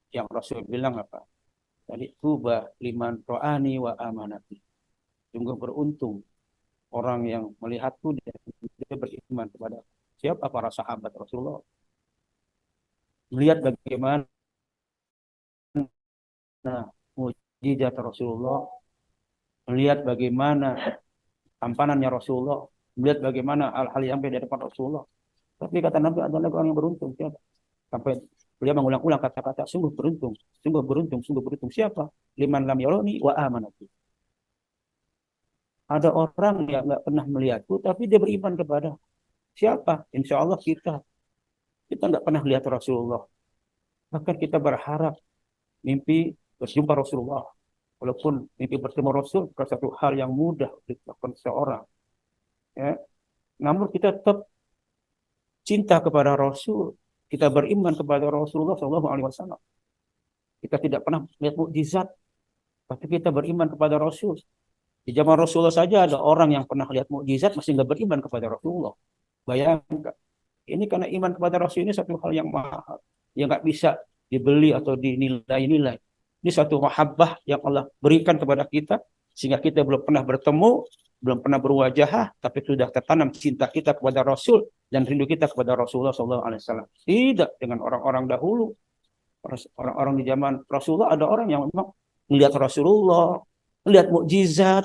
yang Rasul bilang apa? Tadi tuba liman ro'ani wa amanati. Sungguh beruntung orang yang melihatku dan dia beriman kepada siapa para sahabat Rasulullah. Melihat bagaimana mujizat Rasulullah, melihat bagaimana tampanannya Rasulullah, melihat bagaimana hal-hal yang beda dari Rasulullah. Tapi kata Nabi adalah orang yang beruntung. Siapa? Sampai beliau mengulang-ulang kata-kata sungguh beruntung, sungguh beruntung, sungguh beruntung. Siapa? Liman lam yaroni wa amanati. Ada orang yang nggak pernah melihatku, tapi dia beriman kepada siapa? Insya Allah kita nggak pernah lihat Rasulullah. Bahkan kita berharap mimpi berjumpa Rasulullah. Walaupun mimpi bertemu Rasul bukan satu hal yang mudah dilakukan seorang. Ya. Namun kita tetap cinta kepada Rasul. Kita beriman kepada Rasulullah SAW. Kita tidak pernah melihat mukjizat, tapi kita beriman kepada Rasul. Di zaman Rasulullah saja ada orang yang pernah lihat mukjizat masih nggak beriman kepada Rasulullah. Bayangkan, ini karena iman kepada Rasul ini satu hal yang mahal, yang nggak bisa dibeli atau dinilai-nilai. Ini satu mahabbah yang Allah berikan kepada kita, sehingga kita belum pernah bertemu, belum pernah berwajah, tapi sudah tertanam cinta kita kepada Rasul dan rindu kita kepada Rasulullah SAW. Tidak dengan orang-orang dahulu, orang-orang di zaman Rasulullah ada orang yang memang melihat Rasulullah, melihat mukjizat,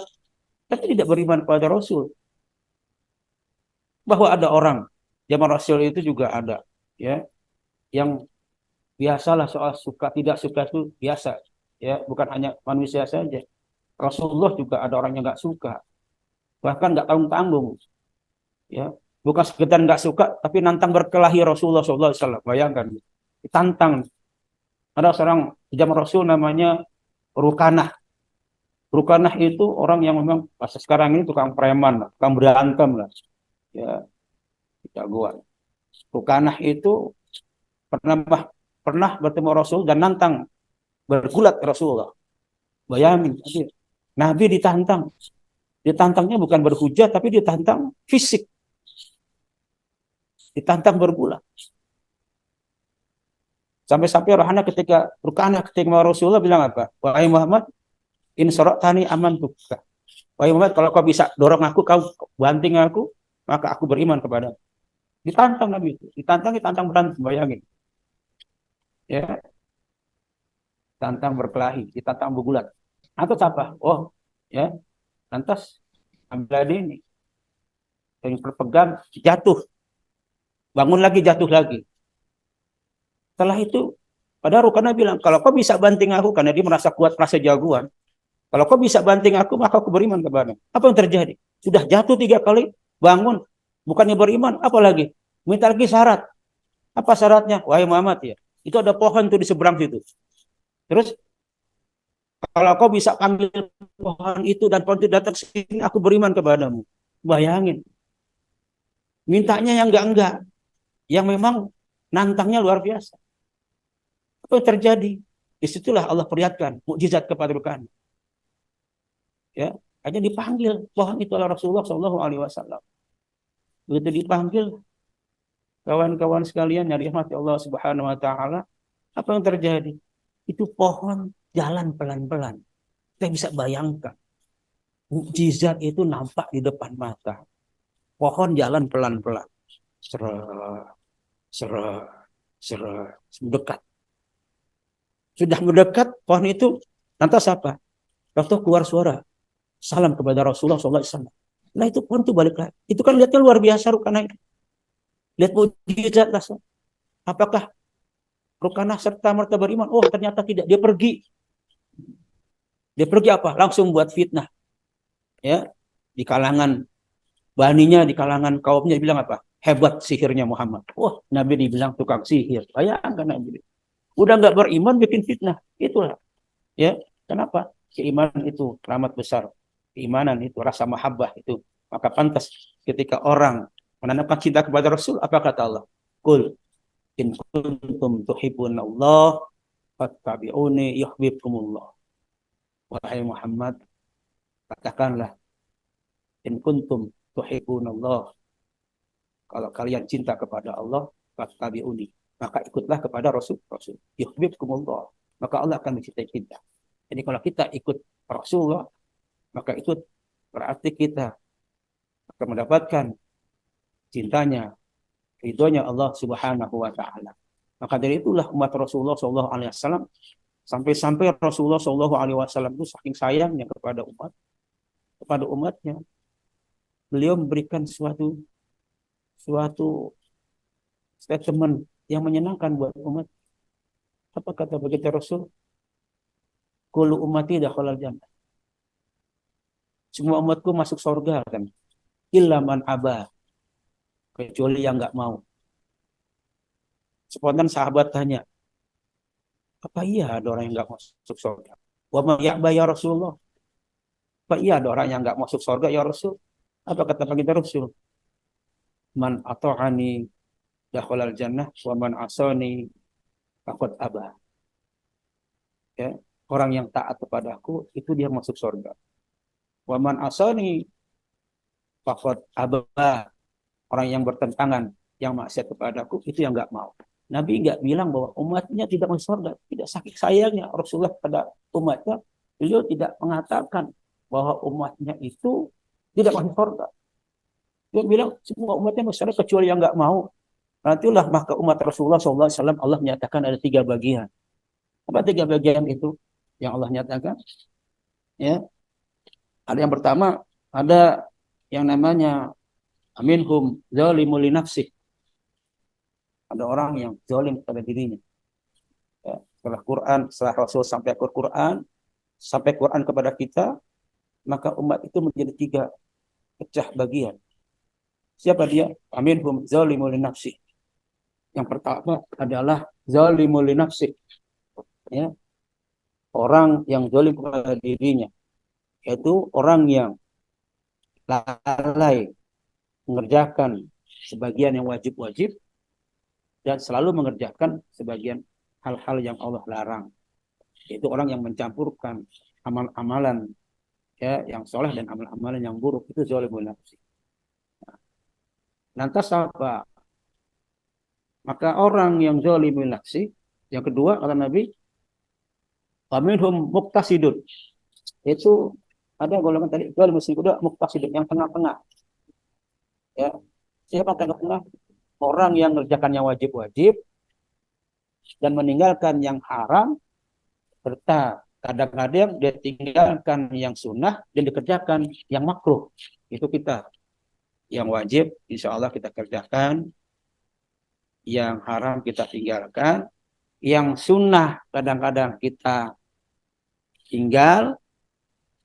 tapi tidak beriman kepada Rasul. Bahwa ada orang zaman Rasul itu juga ada, ya, yang biasalah soal suka tidak suka itu biasa, ya, bukan hanya manusia saja. Rasulullah juga ada orang yang nggak suka, bahkan nggak tanggung-tanggung, ya, bukan sekedar nggak suka, tapi nantang berkelahi Rasulullah SAW. Bayangkan, ditantang. Ada seorang di zaman Rasul namanya Rukanah. Rukanah itu orang yang memang masa sekarang ini tukang preman, tukang berantem lah, ya, jagoan. Rukanah itu pernah bertemu Rasul dan nantang bergulat Rasulullah. Bayangin, Nabi ditantang. Ditantangnya bukan berhujat, tapi ditantang fisik. Ditantang bergulat. Sampai-sampai Rukanah ketika Rasulullah bilang apa? Wahai Muhammad, in sorotani aman tuka. Wahai Muhammad, kalau kau bisa dorong aku, kau banting aku, maka aku beriman kepada. Ditantang Nabi itu. Ditantang berantem, bayangin. Ya, tantang berkelahi, ditantang bergulat. Atau apa? Oh, ya, lantas ambil ini, yang berpegang jatuh, bangun lagi, jatuh lagi. Setelah itu, pada Rukanah bilang, kalau kau bisa banting aku, karena dia merasa kuat, merasa jagoan. Kalau kau bisa banting aku, maka aku beriman kepada. Apa yang terjadi? Sudah jatuh 3 kali, bangun, bukannya beriman, apa lagi? Minta lagi syarat. Apa syaratnya? Wahai Muhammad, ya, itu ada pohon tuh di seberang situ. Terus kalau kau bisa ambil pohon itu dan pohon itu datang ke sini, aku beriman kepadamu. Bayangin. Mintanya yang enggak. Yang memang nantangnya luar biasa. Apa yang terjadi? Disitulah Allah perlihatkan mukjizat kepada Rukanah. Ya, hanya dipanggil pohon itu oleh Rasulullah SAW. Begitu dipanggil, kawan-kawan sekalian yang dirahmati Allah Subhanahu Wa Taala, apa yang terjadi? Itu pohon jalan pelan-pelan. Kita bisa bayangkan. Mukjizat itu nampak di depan mata. Pohon jalan pelan-pelan. Mendekat. Sudah mendekat, pohon itu lantas apa? Waktu keluar suara. Salam kepada Rasulullah SAW. Nah itu pohon itu balik lagi. Itu kan lihatnya luar biasa Rukanah itu. Lihat mukjizat lah. Apakah Rukanah serta merta beriman? Oh ternyata tidak. Dia pergi. Dia pergi apa? Langsung buat fitnah. Ya, di kalangan baninya, di kalangan kaumnya bilang apa? Hebat sihirnya Muhammad. Wah, Nabi dibilang tukang sihir. Bayangkan Nabi. Udah nggak beriman bikin fitnah. Itulah. Ya, kenapa? Keimanan itu rahmat besar. Keimanan itu rasa mahabbah itu. Maka pantas ketika orang menanamkan cinta kepada Rasul, apa kata Allah? Qul in kuntum tuhibbunallah fattabi'uni yuhibbukumullah. Wahai Muhammad, katakanlah in kuntum tuhibbunallah. Kalau kalian cinta kepada Allah, fattabi'uni, maka ikutlah kepada Rasul. Yuhibbukumullah. Maka Allah akan mencintai kita. Jadi kalau kita ikut Rasulullah, maka ikut berarti kita akan mendapatkan cintanya, ridhonya Allah Subhanahu wa taala. Maka dari itulah umat Rasulullah Shallallahu alaihi wasallam sampai-sampai Rasulullah Shallallahu alaihi wasallam itu saking sayangnya kepada umatnya, beliau memberikan suatu statement yang menyenangkan buat umat. Apa kata begitu Rasul? Kullu ummati dakhalal jannah. Semua umatku masuk surga kan. Illa man aba. Kecuali yang nggak mau. Spontan sahabat tanya, apa iya ada orang yang nggak masuk surga? Wa ma ya'ba ya Rasulullah. Apa iya ada orang yang nggak masuk surga ya Rasul? Apa kata baginda Rasul? Man ata'ani dakhalal jannah wa man asani faqad aba. Ya, orang yang taat kepadaku itu dia masuk surga. Wa man asani faqad aba. Orang yang bertentangan, yang maksiat kepadaku itu yang nggak mau. Nabi nggak bilang bahwa umatnya tidak masuk surga. Tidak, saking sayangnya Rasulullah pada umatnya, beliau tidak mengatakan bahwa umatnya itu tidak masuk surga. Dia bilang semua umatnya masuk surga kecuali yang nggak mau. Nantilah maka umat Rasulullah SAW Allah menyatakan ada 3 bagian. Apa 3 bagian itu yang Allah nyatakan? Ya, ada yang pertama, ada yang namanya aminhum zalimul li nafsih. Ada orang yang zalim pada dirinya. Ya, setelah Rasul sampai Quran kepada kita, maka umat itu menjadi 3 pecah bagian. Siapa dia? Aminhum zalimul li nafsih. Yang pertama adalah zalimul li nafsih. Ya, orang yang zalim kepada dirinya, yaitu orang yang lalai mengerjakan sebagian yang wajib-wajib dan selalu mengerjakan sebagian hal-hal yang Allah larang. Itu orang yang mencampurkan amal-amalan ya yang soleh dan amal-amalan yang buruk, itu zalimul nafsi. Lantas apa? Maka orang yang zalimul nafsi, yang kedua kata Nabi, waminhum muqtasidun. Itu ada golongan tadi, zalimul nafsi kedua muqtasidun, yang tengah-tengah. Ya, siapa tengah-tengah? Orang yang mengerjakan yang wajib-wajib dan meninggalkan yang haram, serta kadang-kadang dia tinggalkan yang sunnah dan dikerjakan yang makruh. Itu kita. Yang wajib insya Allah kita kerjakan, yang haram kita tinggalkan, yang sunnah kadang-kadang kita tinggal,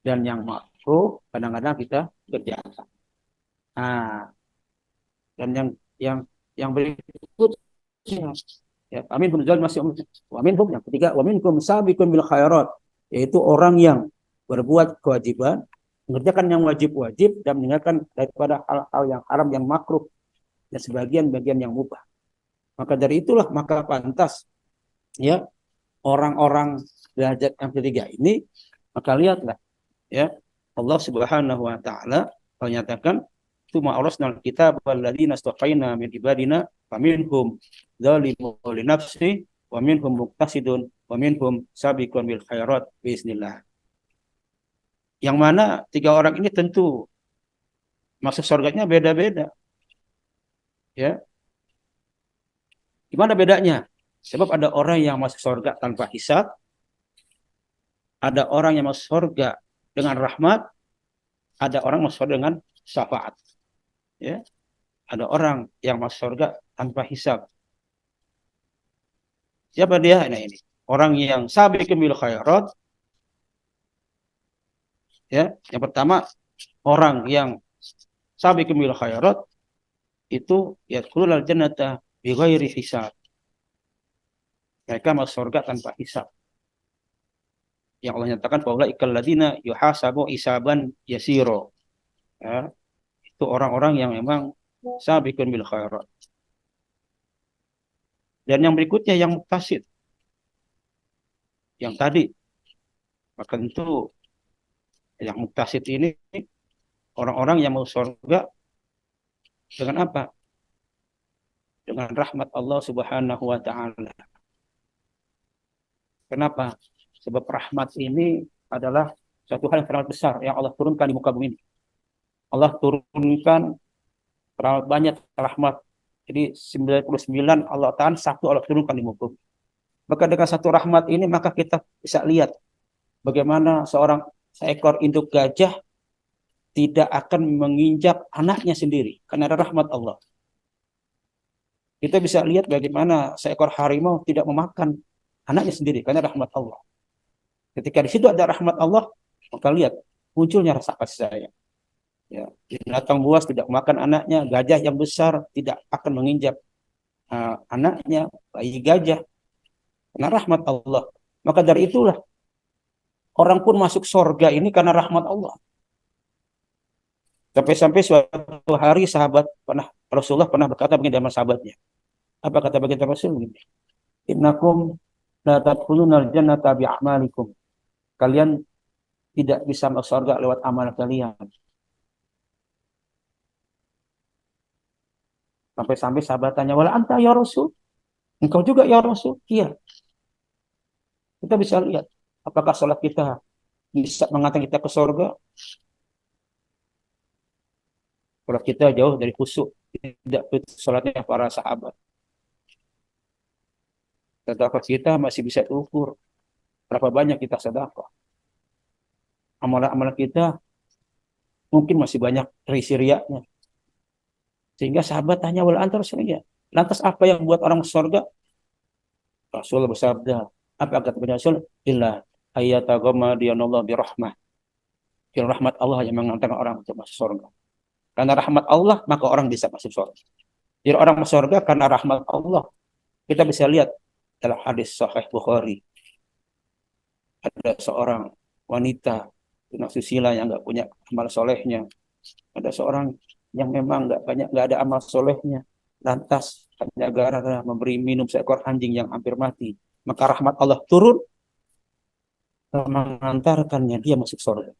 dan yang makruh kadang-kadang kita kerjakan. Nah, dan yang berikutnya ya, amin masih amin yang ketiga waminkum sabiqun bil khairat, yaitu orang yang berbuat kewajiban, mengerjakan yang wajib-wajib dan meninggalkan daripada hal-hal yang haram, yang makruh dan sebagian-bagian yang mubah. Maka dari itulah maka pantas ya orang-orang derajat yang ketiga ini, maka lihatlah ya Allah Subhanahu wa taala menyatakan Tsumma awrasnal kitaba alladziina istafaina min ibadina faminhum dzalimun li nafsihi wa minhum muqtasidun wa minhum sabiqun bil khairat biiznillah. Yang mana 3 orang ini tentu masuk surganya beda-beda. Ya. Gimana bedanya? Sebab ada orang yang masuk surga tanpa hisab, ada orang yang masuk surga dengan rahmat, ada orang masuk surga dengan syafaat. Ya, ada orang yang masuk surga tanpa hisab. Siapa dia? Nah ini orang yang sabiqun bil khairat. Ya, yang pertama orang yang sabiqun bil khairat itu yadkhulul jannata bighairi hisab. Mereka masuk surga tanpa hisab. Yang Allah nyatakan bahwa ikal ladina yuhasabu isaban yasiro. Ya, itu orang-orang yang memang sabiqun bil khairat. Dan yang berikutnya yang muqtasid. Yang tadi, maka tentu yang muqtasid ini orang-orang yang mau surga dengan apa? Dengan rahmat Allah Subhanahu wa taala. Kenapa? Sebab rahmat ini adalah satu hal yang sangat besar yang Allah turunkan di muka bumi ini. Allah turunkan terlalu banyak rahmat. Jadi 99 Allah Ta'ala, satu Allah turunkan di muka bumi. Maka dengan satu rahmat ini maka kita bisa lihat bagaimana seekor induk gajah tidak akan menginjak anaknya sendiri karena ada rahmat Allah. Kita bisa lihat bagaimana seekor harimau tidak memakan anaknya sendiri karena rahmat Allah. Ketika di situ ada rahmat Allah, maka lihat munculnya rasa kasih sayang. Ya, binatang buas tidak memakan anaknya, gajah yang besar tidak akan menginjak anaknya, bayi gajah, karena rahmat Allah. Maka dari itulah orang pun masuk surga ini karena rahmat Allah. Sampai-sampai suatu hari Rasulullah pernah berkata begini sama sahabatnya. Apa kata baginda Rasul? Innakum la tadkhulunal jannata bi'amalikum. Kalian tidak bisa masuk surga lewat amal kalian. Sampai-sampai sahabat tanya, wala anta ya Rasul? Engkau juga ya Rasul? Iya. Kita bisa lihat apakah sholat kita bisa mengantarkan kita ke surga? Sholat kita jauh dari khusyuk, tidak sholatnya para sahabat. Sedekah kita masih bisa diukur berapa banyak kita sedekah. Amalan-amalan kita mungkin masih banyak risi riaknya. Sehingga sahabat tanya, wal antar Rasulullah, lantas apa yang buat orang surga? Rasul bersabda, apa kata Rasul? Illa ayyataghamma diyanallahu birahmah. Rahmat Allah yang mengantarkan orang untuk masuk surga. Karena rahmat Allah, maka orang bisa masuk surga. Jadi orang masuk surga karena rahmat Allah. Kita bisa lihat dalam hadis Sahih Bukhari. Ada seorang wanita susila yang nggak punya amal solehnya. Ada seorang yang memang nggak ada amal solehnya. Lantas hanya gara-gara memberi minum seekor anjing yang hampir mati. Maka rahmat Allah turun mengantarkannya dia masuk surga.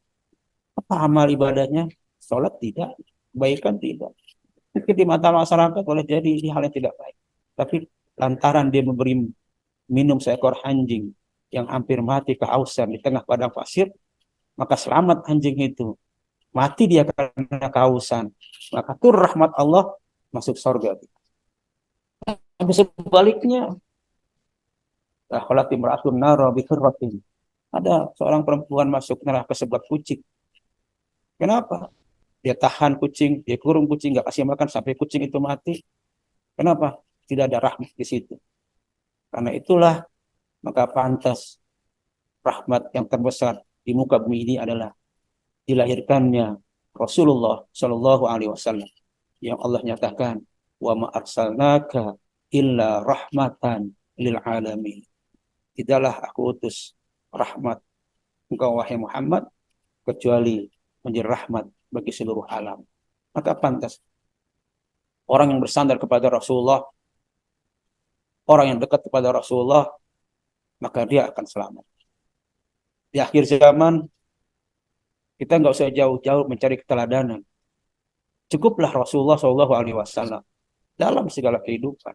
Apa amal ibadahnya? Sholat tidak, kebaikan tidak. Mungkin di mata masyarakat boleh jadi hal yang tidak baik. Tapi lantaran dia memberi minum seekor anjing yang hampir mati kehausan di tengah padang pasir, maka selamat anjing itu. Mati dia karena kehausan. Maka turun rahmat Allah masuk surga. Tapi sebaliknya, ada seorang perempuan masuk neraka sebab kucing. Kenapa? Dia tahan kucing, dia kurung kucing, nggak kasih makan sampai kucing itu mati. Kenapa? Tidak ada rahmat di situ. Karena itulah maka pantas rahmat yang terbesar di muka bumi ini adalah dilahirkannya Rasulullah Shallallahu Alaihi Wasallam yang Allah nyatakan wa ma arsalnaka illa rahmatan lil alamin. Tidaklah aku utus rahmat engkau wahai Muhammad kecuali menjadi rahmat bagi seluruh alam. Maka pantas orang yang bersandar kepada Rasulullah, orang yang dekat kepada Rasulullah, maka dia akan selamat. Di akhir zaman, kita nggak usah jauh-jauh mencari keteladanan. Cukuplah Rasulullah SAW dalam segala kehidupan.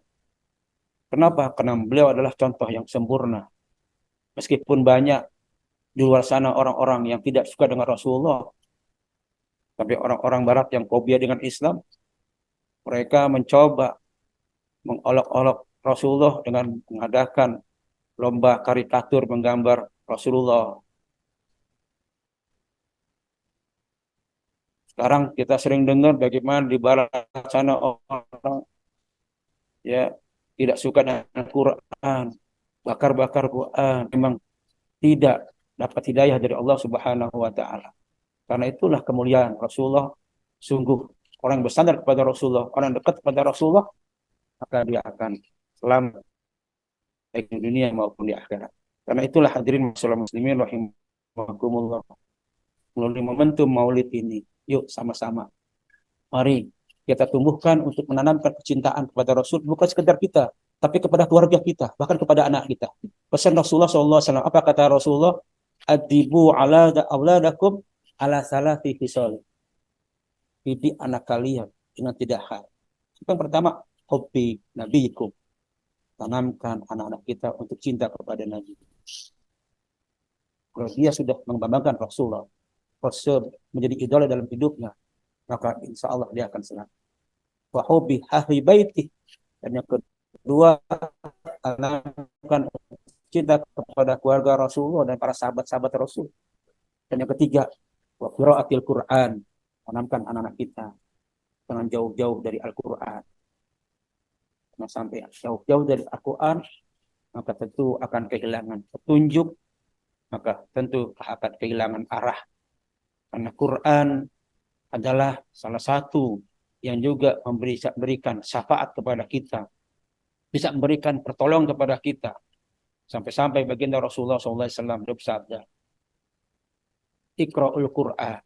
Kenapa? Karena beliau adalah contoh yang sempurna. Meskipun banyak di luar sana orang-orang yang tidak suka dengan Rasulullah, tapi orang-orang Barat yang fobia dengan Islam, mereka mencoba mengolok-olok Rasulullah dengan mengadakan lomba karikatur menggambar Rasulullah. Sekarang kita sering dengar bagaimana di Barat sana orang ya tidak suka dengan Quran, bakar-bakar Quran, memang tidak dapat hidayah dari Allah Subhanahu wa taala. Karena itulah kemuliaan Rasulullah. Sungguh orang yang bersandar kepada Rasulullah, orang yang dekat kepada Rasulullah, maka dia akan selamat baik di dunia maupun di akhirat. Karena itulah hadirin muslimin rahimakumullah. Melalui momentum Maulid ini, yuk sama-sama mari kita tumbuhkan untuk menanamkan kecintaan kepada Rasul, bukan sekedar kita, tapi kepada keluarga kita, bahkan kepada anak kita. Pesan Rasulullah SAW, apa kata Rasulullah? Adibu ala auladakum ala salati fisal. Didik anak kalian dengan tidak hal. Yang pertama, hubbi nabiyikum. Tanamkan anak-anak kita untuk cinta kepada Nabi. Kalau dia sudah mengembangkan Rasulullah, Rasul menjadi idola dalam hidupnya, maka insya Allah dia akan selamat. Wa hubbi ahli baiti, dan yang kedua akan cinta kepada keluarga Rasulullah dan para sahabat-sahabat Rasul. Dan yang ketiga, wa qiraatil Quran, menanamkan anak-anak kita jangan jauh-jauh dari Al-Quran. Karena sampai jauh-jauh dari Al-Quran, maka tentu akan kehilangan petunjuk, maka tentu akan kehilangan arah. Karena Quran adalah salah satu yang juga memberikan syafaat kepada kita, bisa memberikan pertolongan kepada kita. Sampai-sampai baginda Rasulullah SAW bersabda, Iqra'ul Qur'an,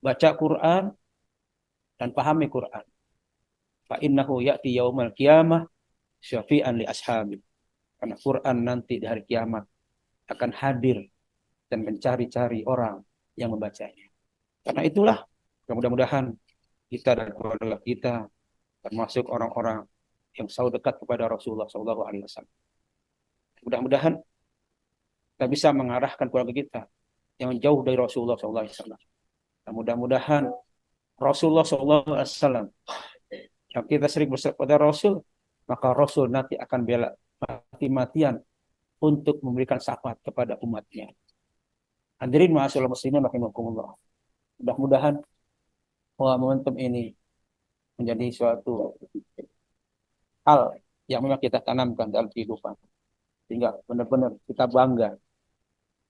baca Quran dan pahami Quran. Fa innahu ya'ti yaumal qiyamah syafi'an li ashabi. Karena Quran nanti di hari kiamat akan hadir dan mencari-cari orang yang membacanya. Karena itulah mudah-mudahan kita dan keluarga kita termasuk orang-orang yang selalu dekat kepada Rasulullah SAW. Mudah-mudahan kita bisa mengarahkan keluarga kita yang jauh dari Rasulullah SAW. Dan mudah-mudahan Rasulullah SAW yang kita sering berserah pada Rasul, maka Rasul nanti akan bela mati-matian untuk memberikan syafaat kepada umatnya. Hadirin ma'asyiral muslimin rahimakumullah. Mudah-mudahan momentum ini menjadi suatu hal yang memang kita tanamkan dalam kehidupan, sehingga benar-benar kita bangga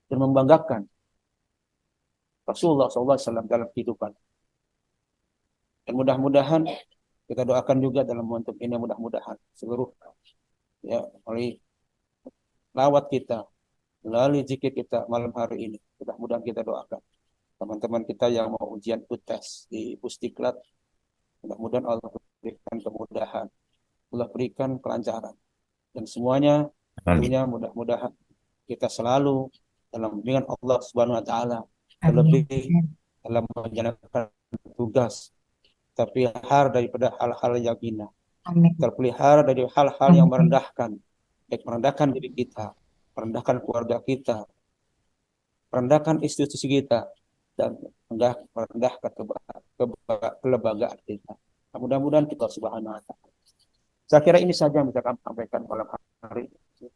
dan membanggakan Rasulullah SAW dalam kehidupan. Dan mudah-mudahan kita doakan juga dalam momentum ini, mudah-mudahan seluruh oleh lawat kita, melalui zikir kita malam hari ini, mudah-mudahan kita doakan teman-teman kita yang mau ujian UTS di Pusdiklat, mudah-mudahan Allah berikan kemudahan, Allah berikan kelancaran, dan semuanya tentunya mudah-mudahan kita selalu dalam bimbingan Allah Subhanahu Wa Taala, terlebih dalam menjalankan tugas, terpelihara daripada hal-hal yang hina, terpelihara dari hal-hal yang merendahkan, baik merendahkan diri kita, merendahkan keluarga kita, merendahkan institusi kita, dan merendahkan kelembagaan kita. Mudah-mudahan kita Subhanahu Wa Taala. Saya kira ini saja yang bisa kami sampaikan malam hari ini.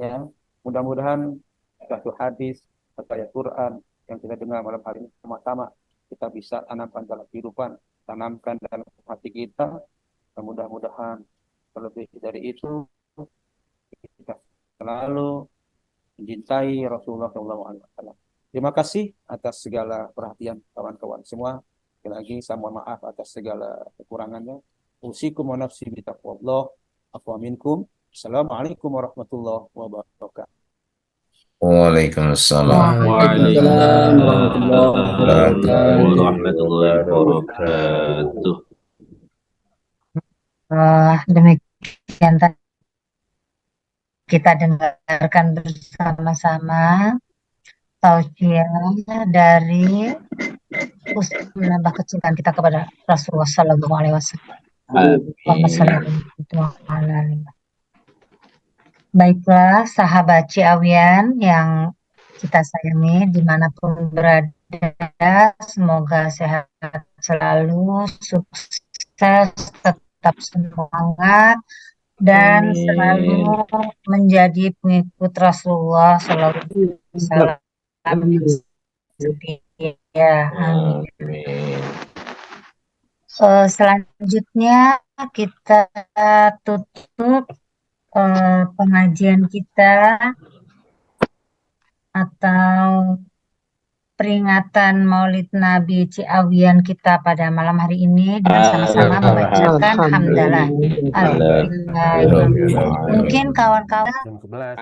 Ya, mudah-mudahan satu hadis atau ayat Quran yang kita dengar malam hari ini sama-sama kita bisa tanamkan dalam kehidupan, tanamkan dalam hati kita. Dan mudah-mudahan terlebih dari itu kita selalu mencintai Rasulullah SAW. Terima kasih atas segala perhatian kawan-kawan semua. Sekali lagi saya mohon maaf atas segala kekurangannya. Usikum wa nafsi bitaqwallah. Afwa minkum. Assalamualaikum warahmatullahi wabarakatuh. Waalaikumsalam. Waalaikumsalam warahmatullahi wabarakatuh. Demikian tadi kita dengarkan bersama-sama tausiah dari Ustaz menambah kecintaan kita kepada Rasulullah Sallallahu Alaihi Wasallam. Baiklah sahabat Ciawian yang kita sayangi dimanapun berada, semoga sehat selalu, sukses, tetap semangat, dan selalu menjadi pengikut Rasulullah Sallallahu Alaihi Wasallam. Ya, amin. Selanjutnya kita tutup pengajian kita atau peringatan Maulid Nabi Ciawian kita pada malam hari ini dengan sama-sama membacakan hamdalah. Alhamdulillah. Mungkin kawan-kawan Jam 11.